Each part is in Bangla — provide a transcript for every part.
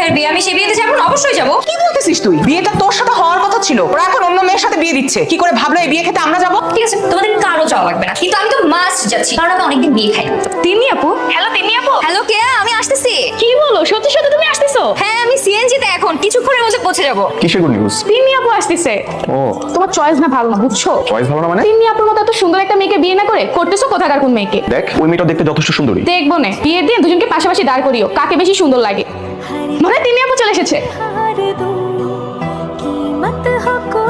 ভাইয়ের বিয়ে, আমি সেই বিয়েতে যাবো না? অবশ্যই যাবো। কি বলতেছিস তুই? বিয়েটা তোর সাথে হওয়ার কথা ছিল, ওরা এখন অন্য মেয়ের সাথে বিয়ে দিচ্ছে। কি করে ভাবলো এই বিয়ে খেতে আমরা যাবো? ঠিক আছে, তোমাদের কারো যাওয়া লাগবে না, কিন্তু আমি তো মাস্ট যাচ্ছি, কারণ আমি অনেকদিন বিয়ে খাই। তিন্নি আপু, হ্যালো তিন্নি আপু। হ্যালো কে? আমি আসতেছি। কি বলো, সত্যি সত্যি তুমি আসতেছো? হ্যাঁ, আমি সিএনজি তে এখন কিছুক্ষণের মধ্যে পৌঁছে যাবো। কিসের গুড নিউজ? তিন্নি আপু আসতেছে। ও, তোমার চয়েস না ভালো না, বুঝছো? চয়েস ভালো না মানে? তিন্নি আপুর মতো এত সুন্দর একটা মেয়েকে বিয়ে না করে করতেছো কোথাকার কোন মেয়েকে? দেখ, ওই মেয়েটা দেখতে যথেষ্ট সুন্দরী। দেখবো না, বিয়ের দিন দুজনকে পাশাপাশি দাঁড় করিও, কাকে বেশি সুন্দর লাগে। মনে হয় তিন্নি আপু চলে এসেছে।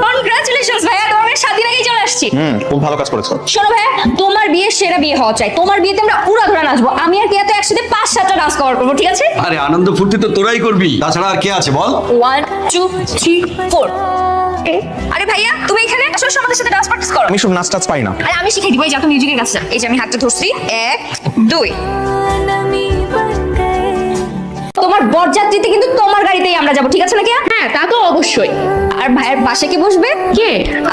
কনগ্রাচুলেশনস ভাইয়া, তোমার মেয়ের 7 দিন আগেই চলে আসছি। খুব ভালো কাজ করেছো। শোনো ভাইয়া, তোমার বিয়ে সেরা বিয়ে হওয়া চাই। তোমার বিয়েতে আমরা উড়াধুরা নাচবো। আমি আর কেয়া তো একসাথে 5-7টা ডান্স কভার করবো, ঠিক আছে? আরে আনন্দ ফুর্তি তো তোরাই করবি, তাছাড়া আর কে আছে বল? 1 2 3 4। আরে ভাইয়া, তুমি এখানে আসো, আমাদের সাথে ডান্স প্র্যাকটিস করো। আমি সব নাচ টাচ পাই না। আরে আমি শিখাই দিব, এই যে তুমি মিউজিকের কাছে যাও। এই যে আমি হাতটা ধরছি, 1 2। তোমার বরযাত্রীতে কিন্তু তোমার গাড়িতেই আমরা যাব, ঠিক আছে না কেয়া? হ্যাঁ, তা তো অবশ্যই। আর ভাইয়ের পাশে কে বসবে? কে?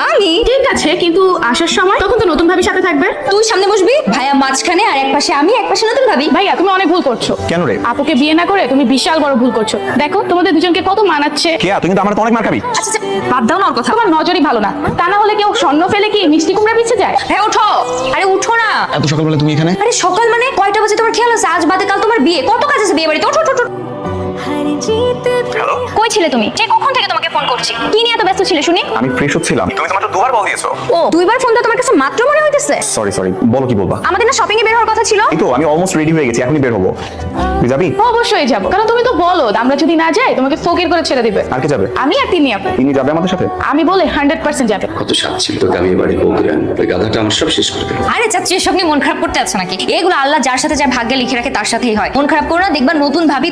আমি। ঠিক আছে, কিন্তু আসার সময় তখন তো নতুন ভাবির সাথে থাকবে। তুই সামনে বসবি, ভাইয়া মাঝখানে, আর এক পাশে আমি, এক পাশে নতুন ভাবি। ভাইয়া তুমি অনেক ভুল করছো। কেন রে? আপুকে বিয়ে না করে তুমি বিশাল বড় ভুল করছো। দেখো তোমাদের দুজনকে কত মানাচ্ছে। কে? তুই কিন্তু আমার তো অনেক মার খাবি। আচ্ছা আচ্ছা, বাদ দাও না ওর কথা। তোমার নজরই ভালো না, তা না হলে কেউ স্বর্ণ ফেলে কি মিষ্টি কুমড়া পিছে যায়? হ্যাঁ ওঠো। আরে উঠো না। এত সকালবেলা তুমি এখানে? আরে সকাল মানে কয়টা বাজে তোমার খেয়াল আছে? আজ বাদে কাল তোমার বিয়ে, কত কাজ আছে বিয়ে বাড়িতে। ওঠো ওঠো ওঠো। কই ছিলে তুমি? যে কখন থেকে তোমাকে ফোন করছি, কি নিয়ে এত ব্যস্ত ছিলে শুনি? আমি ফ্রেশ হচ্ছিলাম। তুমি তো মাত্র দুবার কল দিয়েছো। ও, 2বার ফোন দেওয়া তোমার কাছে মাত্র মনে হইতেছে? সরি সরি, বলো কি বলবা? আমাদের না শপিং এ বের হওয়ার কথা ছিল। এই তো আমি অলমোস্ট রেডি হয়ে গেছি, এখনই বের হবো। তুই যাবি? অবশ্যই যাবো, কারণ তুমি তো বলো আমরা যদি না যাই তোমাকে ফকির করে ছেড়ে দিবে। আর কে যাবে? আমি আর তিনি আপু। তিনি যাবে আমাদের সাথে? আমি বলে 100% যাবে। কত সাচ্ছিল তোকে আমি এবারে বলতে ওই গাধাটা আমার সব শেষ করে দিল। আরে চাচ্ছি, এসব নিয়ে মন খারাপ করতে আছে নাকি? এগুলো আল্লাহ যার সাথে যার ভাগ্যে লিখে রাখে তার সাথেই হয়। মন খারাপ করো না, দেখবা নতুন ভাবি